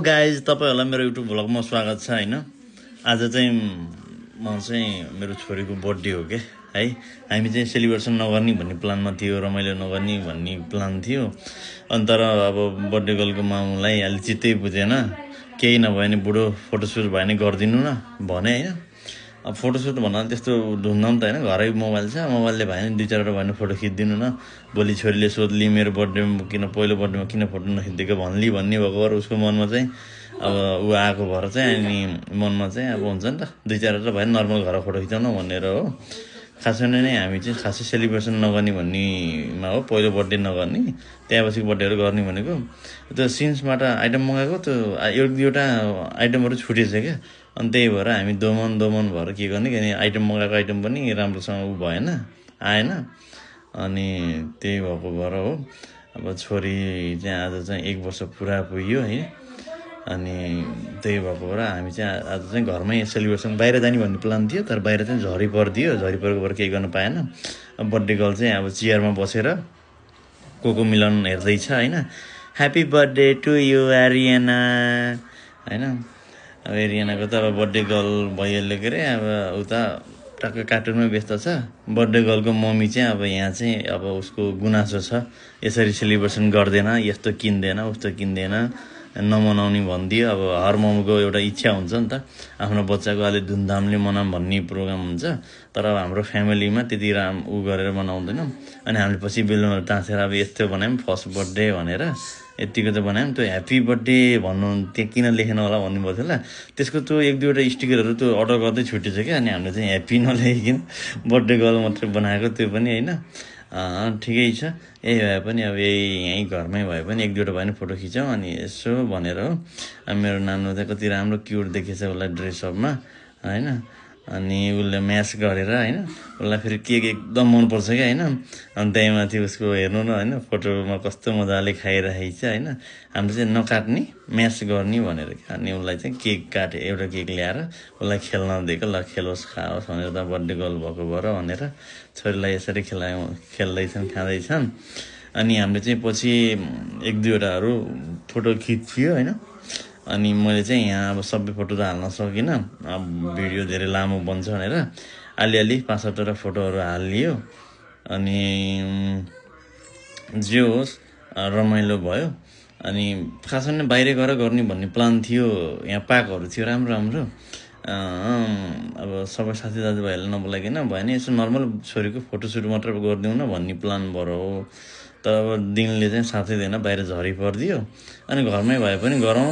Guys, तपाईहरुलाई मेरो YouTube भ्लगमा स्वागत छ हैन। आज चाहिँ म चाहिँ मेरो छोरीको बर्थडे हो के है। हामी चाहिँ सेलिब्रेसन नगर्ने भन्ने प्लानमा थियो, रमाइलो नगर्ने भन्ने प्लान थियो। अनि तर अब बर्थडे गर्लको मामुलाई अलि चित्तै बुझेन। केही नभए नि बुढो फोटोसुट भए नि गर्दिनु न भने हैन। अब फोटोसुट भन्दा त्यस्तो धुमधाम त हैन, घरै मोबाइल छ, मोबाइलले भए नि 2-4 वटा भए फोटो खिच्दिनु न। भोलि छोरीले सोध्ली मेरो बर्थडेमा किन पहिलो बर्थडेमा किन फोटो नखिच्देको भन्ली भन्ने भएको भएर उसको मनमा चाहिँ अब ऊ आएको भएर चाहिँ अनि मनमा चाहिँ अब हुन्छ नि त 2-4 वटा भए नर्मल घर फोटो खिचाउन भनेर हो। खासै नै हामी चाहिँ खासै सेलिब्रेसन नगर्ने भन्नेमा हो, पहिलो बर्थडे नगर्ने, त्यसपछि बर्थडेहरु गर्ने भनेको। त्यो सिन्सबाट आइटम मगाएको त्यो एउटा आइटमहरु छुटेछ क्या। अनि त्यही भएर हामी दोमन भएर के गर्ने किन आइटम मगाएको आइटम पनि राम्रोसँग उ भएन, आएन। अनि त्यही भएको भएर हो। अब छोरी चाहिँ आज चाहिँ 1 वर्ष पुरा पुग्यो है। अनि त्यही भएको भएर हामी चाहिँ आज चाहिँ घरमै सेलिब्रेसन, बाहिर जाने भन्ने प्लान थियो तर बाहिर चाहिँ झरी पर्दियो, झरी परेको भएर केही गर्न पाएन। अब बर्थडे गर्ल चाहिँ अब चेयरमा बसेर कोको मिलन हेर्दैछ हैन। Happy birthday to you Ariana हैन। अब एरियानाको त अब बर्थडे गर्ल भइहाल्यो के रे। अब उता टक्क कार्टुनमै व्यस्त छ। बर्थडे गर्लको मम्मी चाहिँ अब यहाँ चाहिँ अब उसको गुनासो छ, यसरी सेलिब्रेसन गर्दैन, यस्तो किन्दैन, उस्तो किन्दैन, नमनाउने भनिदियो। अब हर मम्मीको एउटा इच्छा हुन्छ नि त, आफ्नो बच्चाको अलि धुमधामले मनाऊँ भन्ने प्रोग्राम हुन्छ। तर अब हाम्रो फ्यामिलीमा त्यति उ गरेर मनाउँदैनौँ। अनि हामीले पछि बेलुन टाँसेर अब यस्तो बनायौँ फर्स्ट बर्थडे भनेर यतिको त बनायौँ। त्यो ह्याप्पी बर्थडे भन्नु त्यो किन लेखेन होला भन्नुभएको थियो होला। त्यसको त्यो 1-2 वटा स्टिकरहरू त्यो अर्डर गर्दै छुटेछ क्या। अनि हामीले चाहिँ ह्याप्पी नलेखिकन बर्थडे गर्ल मात्रै बनाएको त्यो पनि हैन। ठिकै छ। यही भए पनि अब यही घरमै भए पनि 1-2 वटा भए नि फोटो खिचौँ अनि यसो भनेर हो। अब मेरो नानु चाहिँ कति राम्रो क्युट देखेछ उसलाई ड्रेसअपमा हैन। अनि उसले म्याच गरेर हैन, उसलाई फेरि केक एकदम मनपर्छ क्या हैन। अनि त्यही माथि उसको हेर्नु न हैन, फोटोमा कस्तो मजाले खाइरहेको छ हैन। हामीले चाहिँ नकाट्ने, म्याच गर्ने भनेर क्या। अनि उसलाई चाहिँ केक काटे, एउटा केक ल्याएर उसलाई खेल्न दिएको, ल खेलोस् खाओस् भनेर त बर्थडे गर्ल भएको भएर भनेर छोरीलाई यसरी खेल्दैछन् खाँदैछन्। अनि हामीले चाहिँ पछि 1-2 वटाहरू फोटो खिच्यो हैन। अनि मैले चाहिँ यहाँ अब सबै फोटो त हाल्न सकिनँ, अब भिडियो धेरै लामो बन्छ भनेर अलिअलि 5-7 वटा फोटोहरू हालियो। अनि जे होस् रमाइलो भयो। अनि खासै नै बाहिर गएर गर्ने भन्ने प्लान थियो। यहाँ पार्कहरू थियो राम्रो राम्रो। अब सबै साथी दाजुभाइहरूलाई नबोलाइकन भयो नि यसो नर्मल छोरीको फोटोसुट मात्र गरिदिउँ न भन्ने प्लान भएर हो। तर अब दिनले चाहिँ साथै दिएन, बाहिर झरी परिदियो। अनि घरमै भए पनि गरौँ